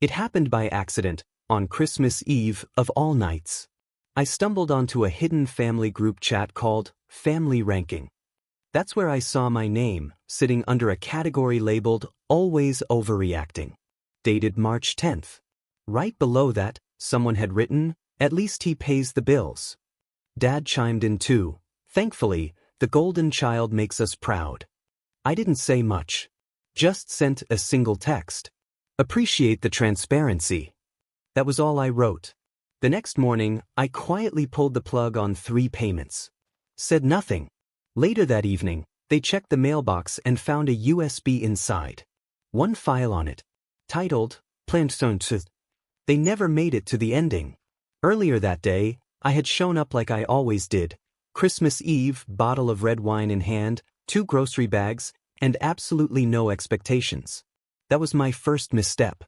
It happened by accident, on Christmas Eve of all nights. I stumbled onto a hidden family group chat called Family Ranking. That's where I saw my name, sitting under a category labeled Always Overreacting. Dated March 10th. Right below that, someone had written, "At least he pays the bills." Dad chimed in too. Thankfully, the golden child makes us proud. I didn't say much. Just sent a single text. Appreciate the transparency. That was all I wrote. The next morning, I quietly pulled the plug on 3 payments. Said nothing. Later that evening, they checked the mailbox and found a USB inside. One file on it, titled Plantuntus. They never made it to the ending. Earlier that day, I had shown up like I always did. Christmas Eve, bottle of red wine in hand, 2 grocery bags, and absolutely no expectations. That was my first misstep.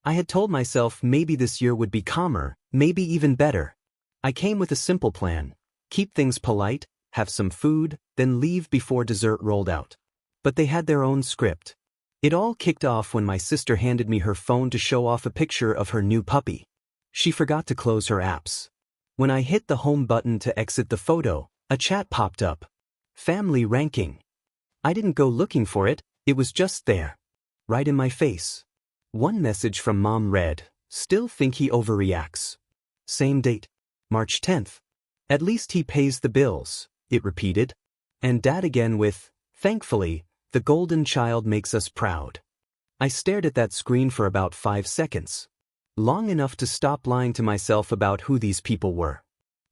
I had told myself maybe this year would be calmer, maybe even better. I came with a simple plan. Keep things polite, have some food, then leave before dessert rolled out. But they had their own script. It all kicked off when my sister handed me her phone to show off a picture of her new puppy. She forgot to close her apps. When I hit the home button to exit the photo, a chat popped up. Family Ranking. I didn't go looking for it, it was just there. Right in my face. One message from Mom read, "Still think he overreacts." Same date, March 10th. "At least he pays the bills," it repeated. And Dad again with, "Thankfully, the golden child makes us proud." I stared at that screen for about 5 seconds. Long enough to stop lying to myself about who these people were.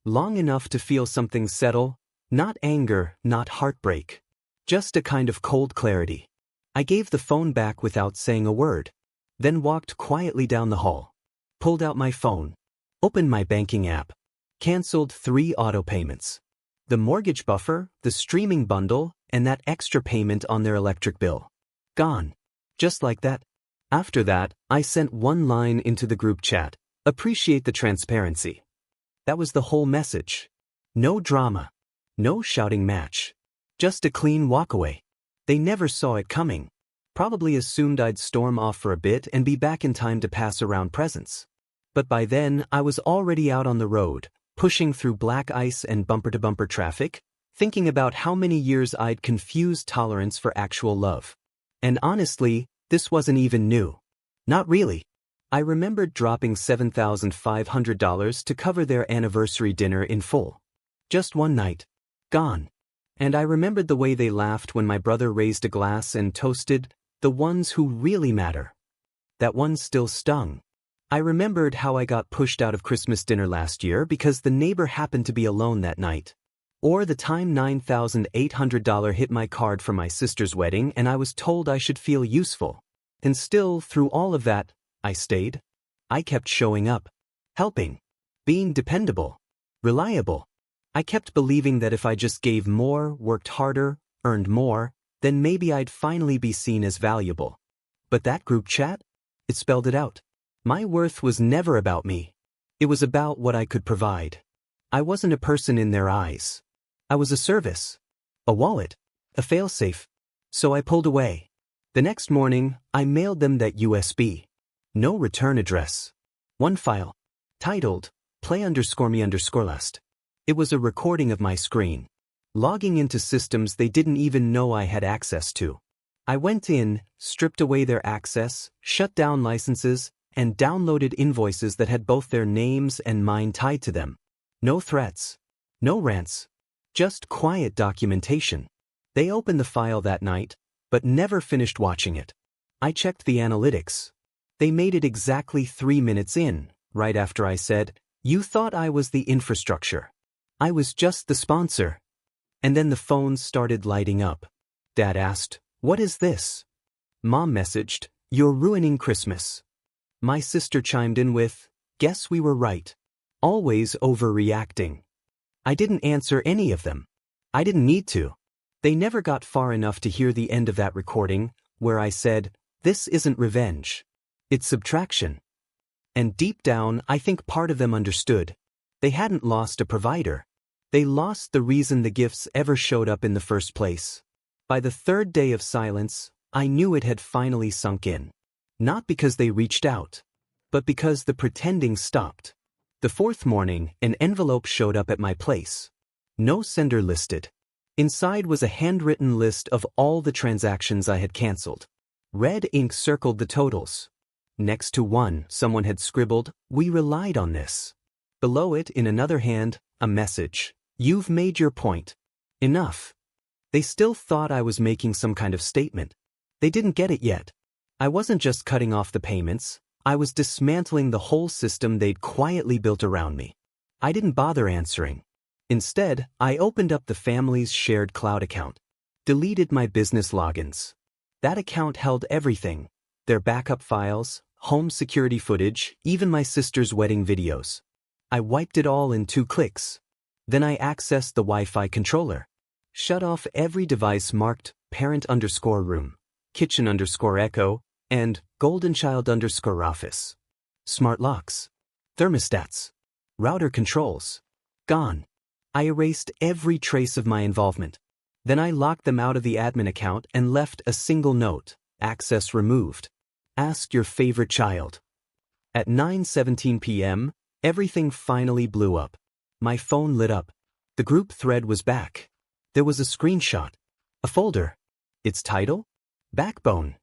Long enough to feel something settle, not anger, not heartbreak. Just a kind of cold clarity. I gave the phone back without saying a word. Then walked quietly down the hall. Pulled out my phone. Opened my banking app. Canceled 3 auto payments. The mortgage buffer, the streaming bundle, and that extra payment on their electric bill. Gone. Just like that. After that, I sent one line into the group chat. Appreciate the transparency. That was the whole message. No drama. No shouting match. Just a clean walkaway. They never saw it coming. Probably assumed I'd storm off for a bit and be back in time to pass around presents. But by then, I was already out on the road, pushing through black ice and bumper-to-bumper traffic, thinking about how many years I'd confused tolerance for actual love. And honestly, this wasn't even new. Not really. I remembered dropping $7,500 to cover their anniversary dinner in full. Just one night. Gone. And I remembered the way they laughed when my brother raised a glass and toasted, "The ones who really matter." That one still stung. I remembered how I got pushed out of Christmas dinner last year because the neighbor happened to be alone that night. Or the time $9,800 hit my card for my sister's wedding and I was told I should feel useful. And still, through all of that, I stayed. I kept showing up. Helping. Being dependable. Reliable. I kept believing that if I just gave more, worked harder, earned more, then maybe I'd finally be seen as valuable. But that group chat? It spelled it out. My worth was never about me. It was about what I could provide. I wasn't a person in their eyes. I was a service. A wallet. A failsafe. So I pulled away. The next morning, I mailed them that USB. No return address. One file. Titled, Play_me_last. It was a recording of my screen. Logging into systems they didn't even know I had access to. I went in, stripped away their access, shut down licenses, and downloaded invoices that had both their names and mine tied to them. No threats. No rants. Just quiet documentation. They opened the file that night, but never finished watching it. I checked the analytics. They made it exactly 3 minutes in, right after I said, "You thought I was the infrastructure. I was just the sponsor." And then the phones started lighting up. Dad asked, "What is this?" Mom messaged, "You're ruining Christmas." My sister chimed in with, "Guess we were right. Always overreacting." I didn't answer any of them. I didn't need to. They never got far enough to hear the end of that recording, where I said, "This isn't revenge. It's subtraction." And deep down, I think part of them understood. They hadn't lost a provider. They lost the reason the gifts ever showed up in the first place. By the 3rd day of silence, I knew it had finally sunk in. Not because they reached out. but because the pretending stopped. The fourth morning, an envelope showed up at my place. No sender listed. Inside was a handwritten list of all the transactions I had canceled. Red ink circled the totals. Next to one, someone had scribbled, "We relied on this." Below it, in another hand, a message. "You've made your point. Enough." They still thought I was making some kind of statement. They didn't get it yet. I wasn't just cutting off the payments, I was dismantling the whole system they'd quietly built around me. I didn't bother answering. Instead, I opened up the family's shared cloud account. Deleted my business logins. That account held everything. Their backup files, home security footage, even my sister's wedding videos. I wiped it all in 2 clicks. Then I accessed the Wi-Fi controller. Shut off every device marked parent_room, kitchen_echo, and goldenchild_office. Smart locks, thermostats, router controls. Gone. I erased every trace of my involvement. Then I locked them out of the admin account and left a single note: access removed. Ask your favorite child. At 9:17 p.m., everything finally blew up. My phone lit up. The group thread was back. There was a screenshot. A folder. Its title? Backbone.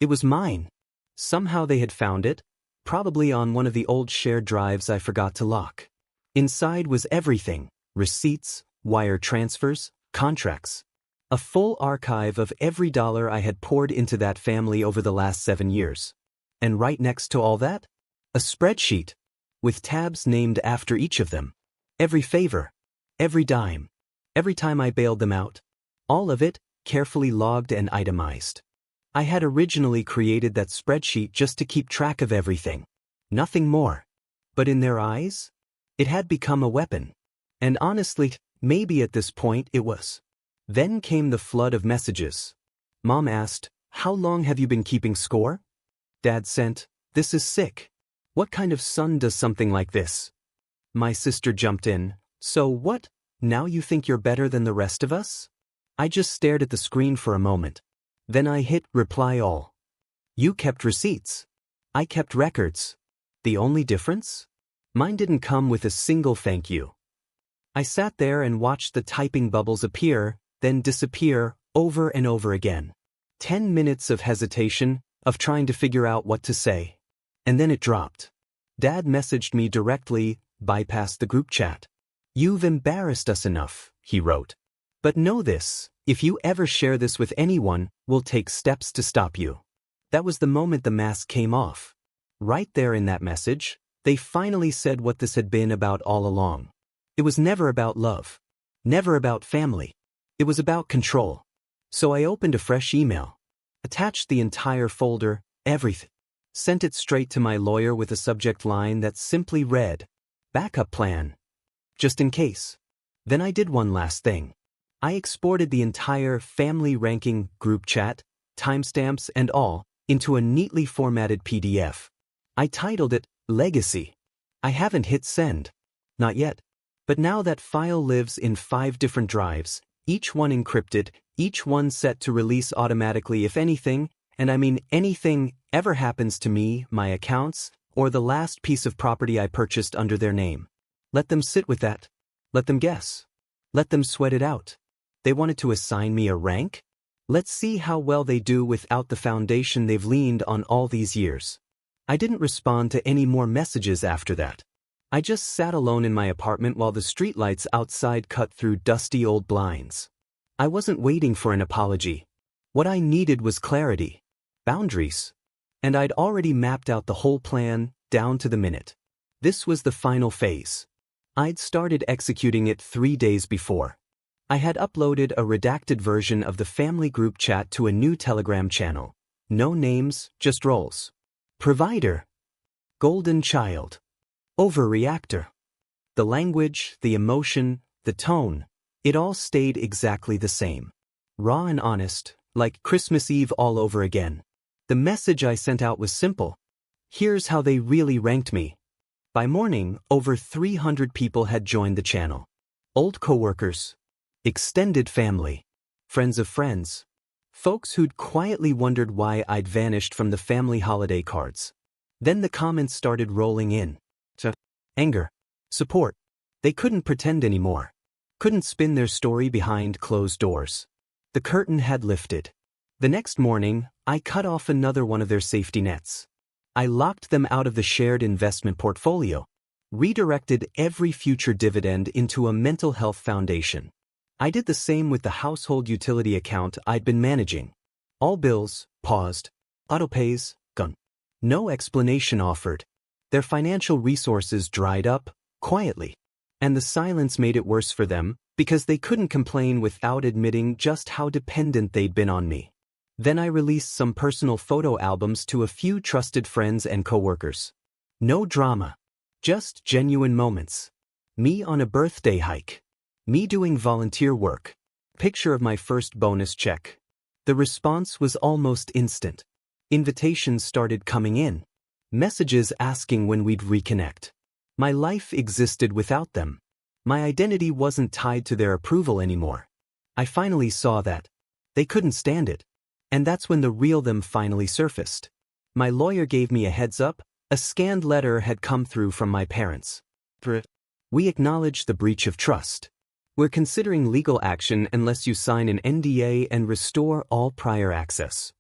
It was mine. Somehow they had found it, probably on one of the old shared drives I forgot to lock. Inside was everything: receipts, wire transfers, contracts. A full archive of every dollar I had poured into that family over the last 7 years. And right next to all that, a spreadsheet with tabs named after each of them. Every favor, every dime, every time I bailed them out. All of it carefully logged and itemized. I had originally created that spreadsheet just to keep track of everything. Nothing more. But in their eyes, it had become a weapon. And honestly, maybe at this point it was. Then came the flood of messages. Mom asked, "How long have you been keeping score?" Dad sent, "This is sick. What kind of son does something like this?" My sister jumped in, "So what? Now you think you're better than the rest of us?" I just stared at the screen for a moment. Then I hit reply all. You kept receipts. I kept records. The only difference? Mine didn't come with a single thank you. I sat there and watched the typing bubbles appear, then disappear, over and over again. 10 minutes of hesitation, of trying to figure out what to say. And then it dropped. Dad messaged me directly, bypassed the group chat. "You've embarrassed us enough," he wrote. "But know this, if you ever share this with anyone, we'll take steps to stop you." That was the moment the mask came off. Right there in that message, they finally said what this had been about all along. It was never about love. Never about family. It was about control. So I opened a fresh email. Attached the entire folder, everything. Sent it straight to my lawyer with a subject line that simply read, "Backup plan. Just in case." Then I did one last thing. I exported the entire family ranking group chat, timestamps and all, into a neatly formatted PDF. I titled it Legacy. I haven't hit send. Not yet. But now that file lives in 5 different drives, each one encrypted, each one set to release automatically if anything, and I mean anything, ever happens to me, my accounts, or the last piece of property I purchased under their name. Let them sit with that. Let them guess. Let them sweat it out. They wanted to assign me a rank? Let's see how well they do without the foundation they've leaned on all these years. I didn't respond to any more messages after that. I just sat alone in my apartment while the streetlights outside cut through dusty old blinds. I wasn't waiting for an apology. What I needed was clarity, boundaries. And I'd already mapped out the whole plan, down to the minute. This was the final phase. I'd started executing it 3 days before. I had uploaded a redacted version of the family group chat to a new Telegram channel. No names, just roles. Provider. Golden child. Overreactor. The language, the emotion, the tone, it all stayed exactly the same. Raw and honest, like Christmas Eve all over again. The message I sent out was simple. Here's how they really ranked me. By morning, over 300 people had joined the channel. Old coworkers, extended family, friends of friends, folks who'd quietly wondered why I'd vanished from the family holiday cards. Then the comments started rolling in. Anger. Support. They couldn't pretend anymore. Couldn't spin their story behind closed doors. The curtain had lifted. The next morning, I cut off another one of their safety nets. I locked them out of the shared investment portfolio, redirected every future dividend into a mental health foundation. I did the same with the household utility account I'd been managing. All bills, paused, autopays, gone. No explanation offered. Their financial resources dried up, quietly. And the silence made it worse for them, because they couldn't complain without admitting just how dependent they'd been on me. Then I released some personal photo albums to a few trusted friends and coworkers. No drama. Just genuine moments. Me on a birthday hike. Me doing volunteer work. Picture of my first bonus check. The response was almost instant. Invitations started coming in. Messages asking when we'd reconnect. My life existed without them. My identity wasn't tied to their approval anymore. I finally saw that. They couldn't stand it. And that's when the real them finally surfaced. My lawyer gave me a heads up. A scanned letter had come through from my parents. We acknowledge the breach of trust. We're considering legal action unless you sign an NDA and restore all prior access.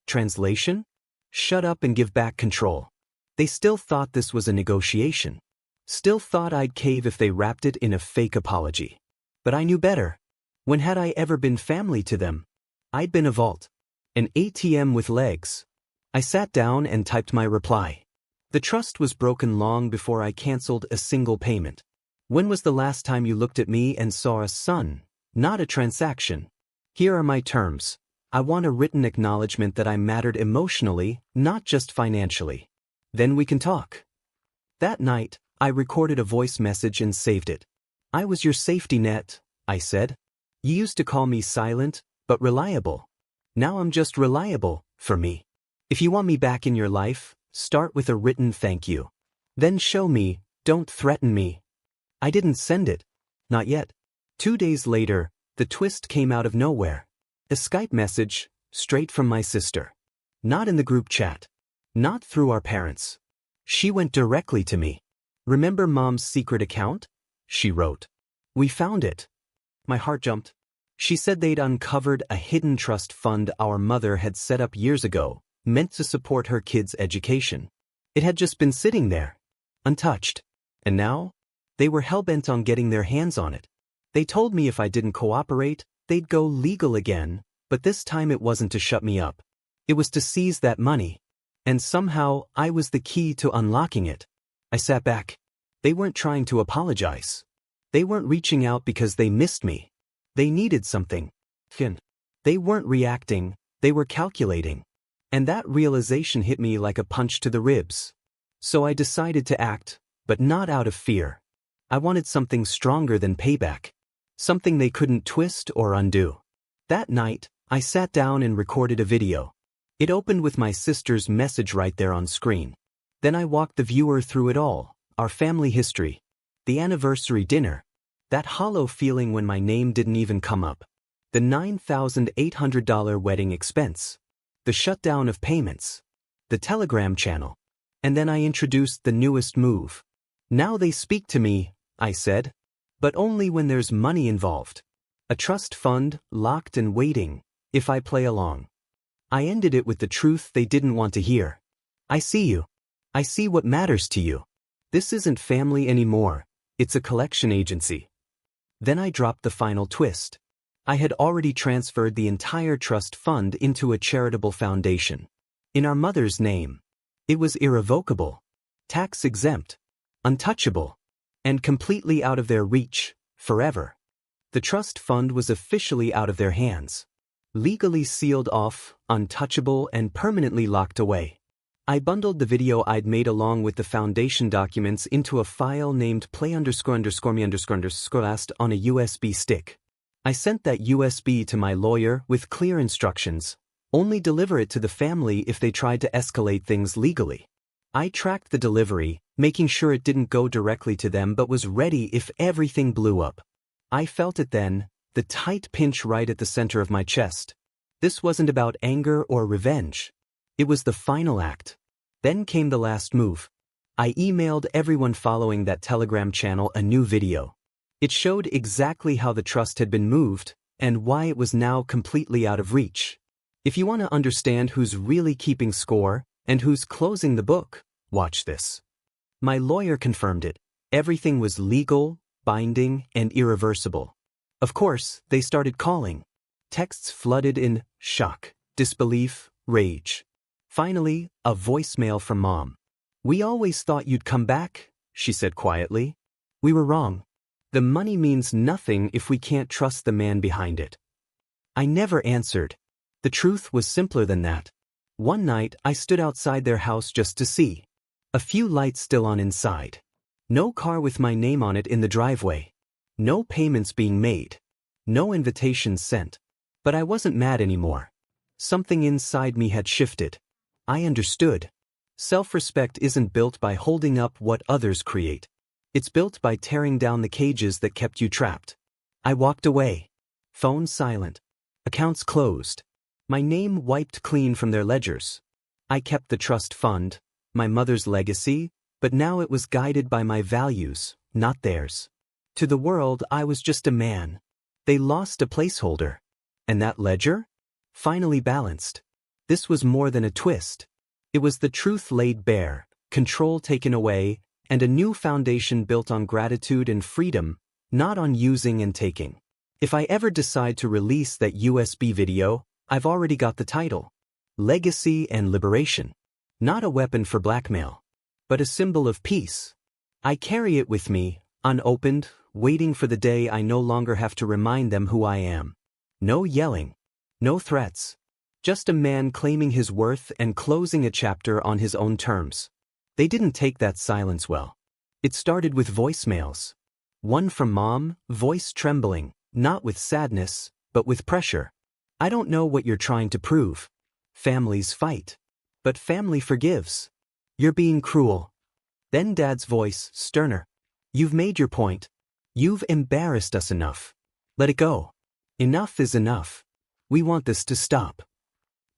Translation? Shut up and give back control. They still thought this was a negotiation. Still thought I'd cave if they wrapped it in a fake apology. But I knew better. When had I ever been family to them? I'd been a vault. An ATM with legs. I sat down and typed my reply. The trust was broken long before I canceled a single payment. When was the last time you looked at me and saw a son, not a transaction? Here are my terms. I want a written acknowledgement that I mattered emotionally, not just financially. Then we can talk. That night, I recorded a voice message and saved it. I was your safety net, I said. You used to call me silent, but reliable. Now I'm just reliable, for me. If you want me back in your life, start with a written thank you. Then show me, don't threaten me. I didn't send it. Not yet. 2 days later, the twist came out of nowhere. A Skype message, straight from my sister. Not in the group chat. Not through our parents. She went directly to me. Remember Mom's secret account? She wrote. We found it. My heart jumped. She said they'd uncovered a hidden trust fund our mother had set up years ago, meant to support her kids' education. It had just been sitting there, untouched. And now? They were hell-bent on getting their hands on it. They told me if I didn't cooperate, they'd go legal again, but this time it wasn't to shut me up. It was to seize that money. And somehow, I was the key to unlocking it. I sat back. They weren't trying to apologize. They weren't reaching out because they missed me. They needed something. They weren't reacting, they were calculating. And that realization hit me like a punch to the ribs. So I decided to act, but not out of fear. I wanted something stronger than payback. Something they couldn't twist or undo. That night, I sat down and recorded a video. It opened with my sister's message right there on screen. Then I walked the viewer through it all, our family history, the anniversary dinner, that hollow feeling when my name didn't even come up, the $9,800 wedding expense, the shutdown of payments, the Telegram channel, and then I introduced the newest move. Now they speak to me, I said, but only when there's money involved. A trust fund, locked and waiting, if I play along. I ended it with the truth they didn't want to hear. I see you. I see what matters to you. This isn't family anymore, it's a collection agency. Then I dropped the final twist. I had already transferred the entire trust fund into a charitable foundation. In our mother's name. It was irrevocable, tax-exempt, untouchable, and completely out of their reach, forever. The trust fund was officially out of their hands. Legally sealed off, untouchable, and permanently locked away. I bundled the video I'd made along with the foundation documents into a file named play__me__last on a USB stick. I sent that USB to my lawyer with clear instructions. Only deliver it to the family if they tried to escalate things legally. I tracked the delivery, making sure it didn't go directly to them but was ready if everything blew up. I felt it then, the tight pinch right at the center of my chest. This wasn't about anger or revenge. It was the final act. Then came the last move. I emailed everyone following that Telegram channel a new video. It showed exactly how the trust had been moved and why it was now completely out of reach. If you want to understand who's really keeping score and who's closing the book, watch this. My lawyer confirmed it. Everything was legal, binding, and irreversible. Of course, they started calling. Texts flooded in shock, disbelief, rage. Finally, a voicemail from Mom. "We always thought you'd come back," she said quietly. "We were wrong. The money means nothing if we can't trust the man behind it." I never answered. The truth was simpler than that. One night, I stood outside their house just to see. A few lights still on inside. No car with my name on it in the driveway. No payments being made. No invitations sent. But I wasn't mad anymore. Something inside me had shifted. I understood. Self-respect isn't built by holding up what others create. It's built by tearing down the cages that kept you trapped. I walked away. Phone silent. Accounts closed. My name wiped clean from their ledgers. I kept the trust fund, my mother's legacy, but now it was guided by my values, not theirs. To the world, I was just a man. They lost a placeholder. And that ledger? Finally balanced. This was more than a twist. It was the truth laid bare, control taken away, and a new foundation built on gratitude and freedom, not on using and taking. If I ever decide to release that USB video, I've already got the title. Legacy and Liberation. Not a weapon for blackmail, but a symbol of peace. I carry it with me, unopened, waiting for the day I no longer have to remind them who I am. No yelling. No threats. Just a man claiming his worth and closing a chapter on his own terms. They didn't take that silence well. It started with voicemails. One from Mom, voice trembling, not with sadness, but with pressure. "I don't know what you're trying to prove. Families fight. But family forgives. You're being cruel." Then Dad's voice, sterner. "You've made your point. You've embarrassed us enough. Let it go. Enough is enough. We want this to stop."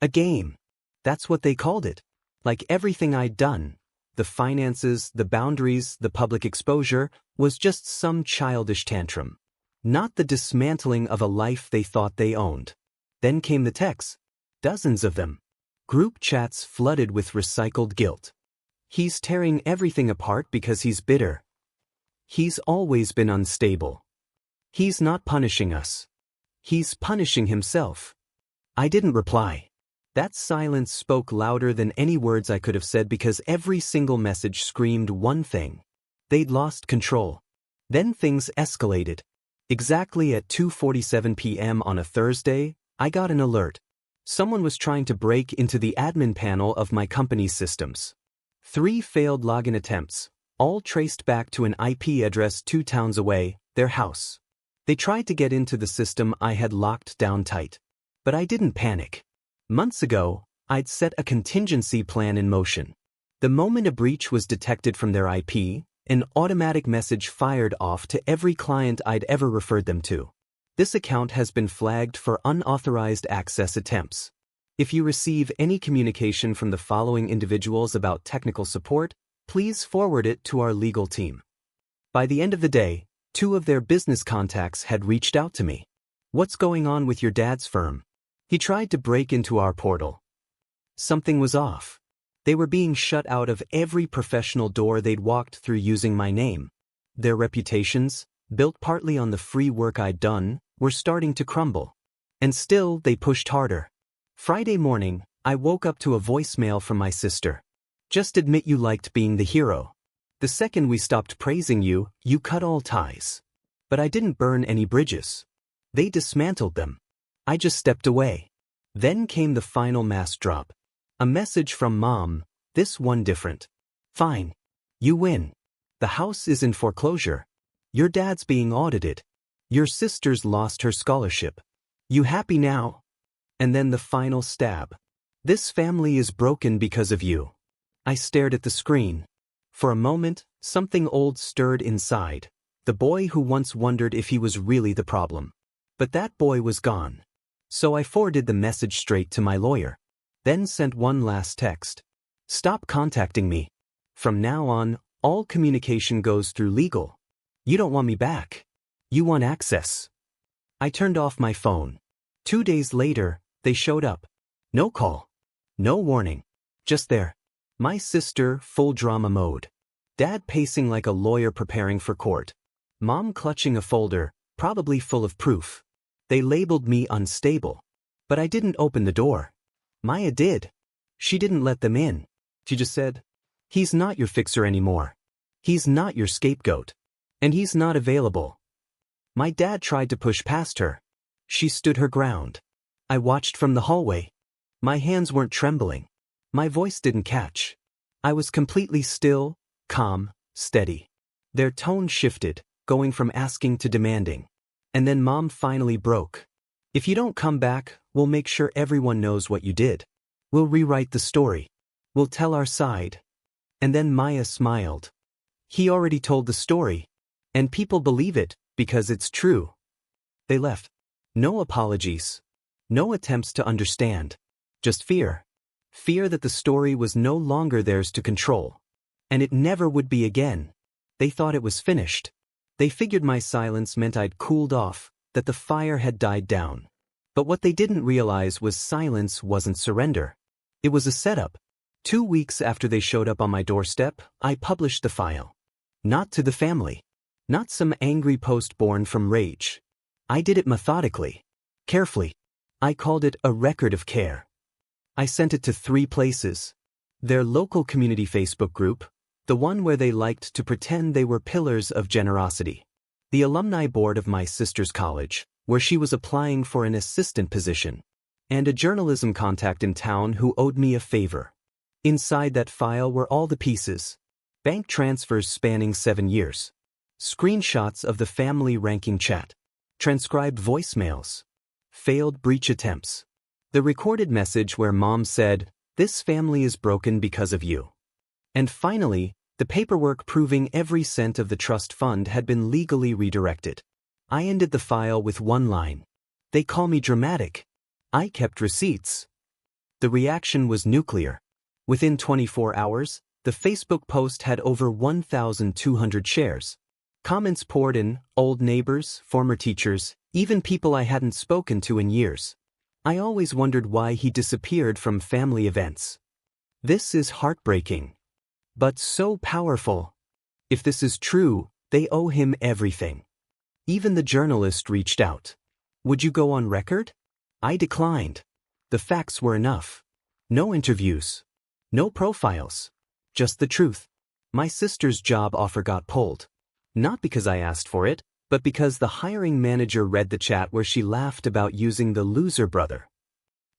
A game. That's what they called it. Like everything I'd done, the finances, the boundaries, the public exposure, was just some childish tantrum. Not the dismantling of a life they thought they owned. Then came the texts. Dozens of them. Group chats flooded with recycled guilt. "He's tearing everything apart because he's bitter. He's always been unstable. He's not punishing us. He's punishing himself." I didn't reply. That silence spoke louder than any words I could have said because every single message screamed one thing. They'd lost control. Then things escalated. Exactly at 2:47 p.m. on a Thursday, I got an alert. Someone was trying to break into the admin panel of my company's systems. 3 failed login attempts, all traced back to an IP address 2 towns away, their house. They tried to get into the system I had locked down tight. But I didn't panic. Months ago, I'd set a contingency plan in motion. The moment a breach was detected from their IP, an automatic message fired off to every client I'd ever referred them to. "This account has been flagged for unauthorized access attempts. If you receive any communication from the following individuals about technical support, please forward it to our legal team." By the end of the day, 2 of their business contacts had reached out to me. "What's going on with your dad's firm? He tried to break into our portal." Something was off. They were being shut out of every professional door they'd walked through using my name. Their reputations, built partly on the free work I'd done, were starting to crumble. And still, they pushed harder. Friday morning, I woke up to a voicemail from my sister. "Just admit you liked being the hero. The second we stopped praising you, you cut all ties." But I didn't burn any bridges. They dismantled them. I just stepped away. Then came the final mass drop. A message from Mom, this one different. "Fine. You win. The house is in foreclosure. Your dad's being audited. Your sister's lost her scholarship. You happy now?" And then the final stab. "This family is broken because of you." I stared at the screen. For a moment, something old stirred inside. The boy who once wondered if he was really the problem. But that boy was gone. So I forwarded the message straight to my lawyer. Then sent one last text. Stop contacting me. From now on, all communication goes through legal. You don't want me back. You want access. I turned off my phone. 2 days later, they showed up. No call. No warning. Just there. My sister, full drama mode. Dad pacing like a lawyer preparing for court. Mom clutching a folder, probably full of proof. They labeled me unstable. But I didn't open the door. Maya did. She didn't let them in. She just said, "He's not your fixer anymore. He's not your scapegoat. And he's not available." My dad tried to push past her. She stood her ground. I watched from the hallway. My hands weren't trembling. My voice didn't catch. I was completely still, calm, steady. Their tone shifted, going from asking to demanding. And then Mom finally broke. "If you don't come back, we'll make sure everyone knows what you did. We'll rewrite the story. We'll tell our side." And then Maya smiled. He already told the story. And people believe it, because it's true. They left. No apologies. No attempts to understand. Just fear. Fear that the story was no longer theirs to control. And it never would be again. They thought it was finished. They figured my silence meant I'd cooled off, that the fire had died down. But what they didn't realize was silence wasn't surrender. It was a setup. 2 weeks after they showed up on my doorstep, I published the file. Not to the family. Not some angry post born from rage. I did it methodically. Carefully. I called it a record of care. I sent it to 3 places. Their local community Facebook group, the one where they liked to pretend they were pillars of generosity. The alumni board of my sister's college, where she was applying for an assistant position. And a journalism contact in town who owed me a favor. Inside that file were all the pieces. Bank transfers spanning 7 years. Screenshots of the family ranking chat. Transcribed voicemails. Failed breach attempts. The recorded message where Mom said, "This family is broken because of you." And finally, the paperwork proving every cent of the trust fund had been legally redirected. I ended the file with one line. They call me dramatic. I kept receipts. The reaction was nuclear. Within 24 hours, the Facebook post had over 1,200 shares. Comments poured in, old neighbors, former teachers, even people I hadn't spoken to in years. I always wondered why he disappeared from family events. This is heartbreaking. But so powerful. If this is true, they owe him everything. Even the journalist reached out. "Would you go on record?" I declined. The facts were enough. No interviews. No profiles. Just the truth. My sister's job offer got pulled. Not because I asked for it, but because the hiring manager read the chat where she laughed about using the loser brother.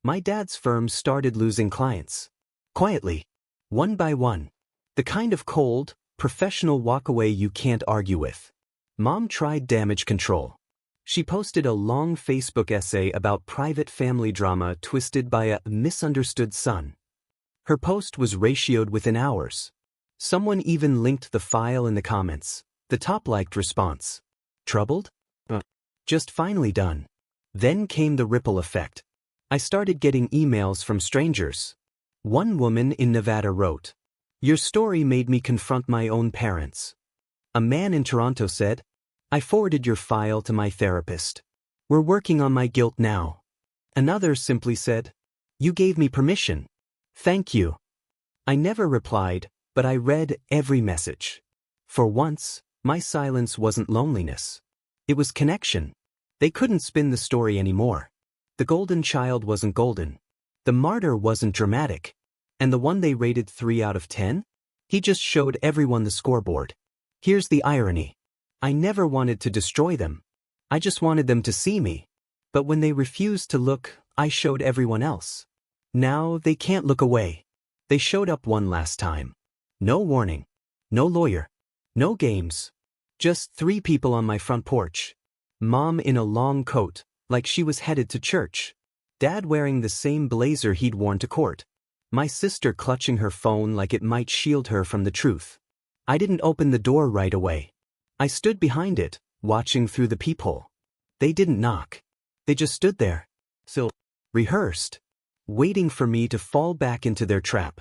My dad's firm started losing clients. Quietly. One by one. The kind of cold, professional walkaway you can't argue with. Mom tried damage control. She posted a long Facebook essay about private family drama twisted by a misunderstood son. Her post was ratioed within hours. Someone even linked the file in the comments. The top liked response. Troubled? Just finally done. Then came the ripple effect. I started getting emails from strangers. One woman in Nevada wrote, "Your story made me confront my own parents." A man in Toronto said, "I forwarded your file to my therapist. We're working on my guilt now." Another simply said, "You gave me permission. Thank you." I never replied, but I read every message. For once, my silence wasn't loneliness. It was connection. They couldn't spin the story anymore. The golden child wasn't golden. The martyr wasn't dramatic. And the one they rated 3 out of 10? He just showed everyone the scoreboard. Here's the irony. I never wanted to destroy them. I just wanted them to see me. But when they refused to look, I showed everyone else. Now they can't look away. They showed up one last time. No warning. No lawyer. No games. Just 3 people on my front porch. Mom in a long coat, like she was headed to church. Dad wearing the same blazer he'd worn to court. My sister clutching her phone like it might shield her from the truth. I didn't open the door right away. I stood behind it, watching through the peephole. They didn't knock. They just stood there. Still, rehearsed. Waiting for me to fall back into their trap.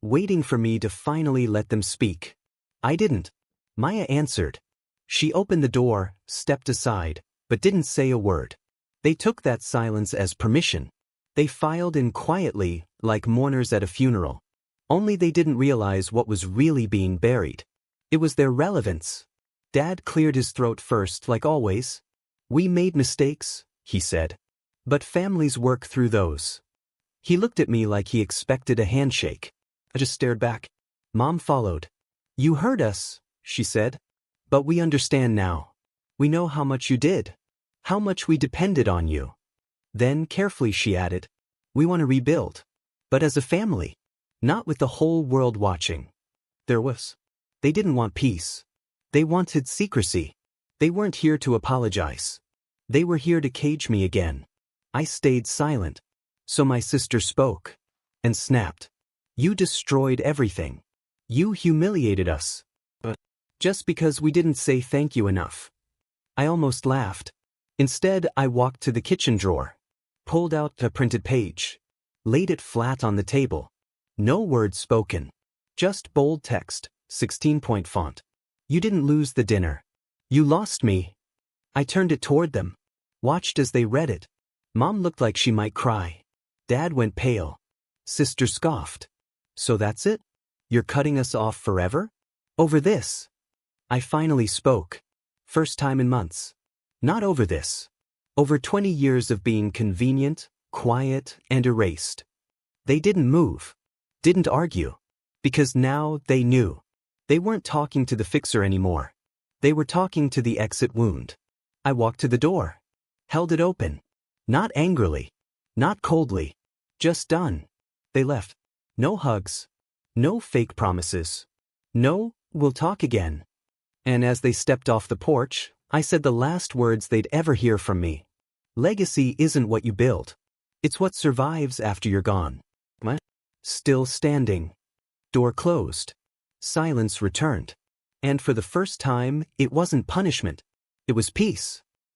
waiting for me to finally let them speak. I didn't. Maya answered. She opened the door, stepped aside, but didn't say a word. They took that silence as permission. They filed in quietly, like mourners at a funeral. Only they didn't realize what was really being buried. It was their relevance. Dad cleared his throat first, like always. We made mistakes, he said. But families work through those. He looked at me like he expected a handshake. I just stared back. Mom followed. You heard us, she said. But we understand now. We know how much you did. How much we depended on you. Then, carefully, she added, we want to rebuild. But as a family. Not with the whole world watching. They didn't want peace. They wanted secrecy. They weren't here to apologize. They were here to cage me again. I stayed silent. So my sister spoke. And snapped. You destroyed everything. You humiliated us. But just because we didn't say thank you enough. I almost laughed. Instead, I walked to the kitchen drawer. Pulled out a printed page. Laid it flat on the table. No words spoken. Just bold text, 16-point font. You didn't lose the dinner. You lost me. I turned it toward them. Watched as they read it. Mom looked like she might cry. Dad went pale. Sister scoffed. So that's it? You're cutting us off forever? Over this? I finally spoke. First time in months. Not over this. Over 20 years of being convenient, quiet, and erased. They didn't move. Didn't argue. Because now they knew. They weren't talking to the fixer anymore. They were talking to the exit wound. I walked to the door. Held it open. Not angrily. Not coldly. Just done. They left. No hugs. No fake promises. No, we'll talk again. And as they stepped off the porch, I said the last words they'd ever hear from me. Legacy isn't what you build. It's what survives after you're gone. What? Still standing. Door closed. Silence returned. And for the first time, it wasn't punishment. It was peace.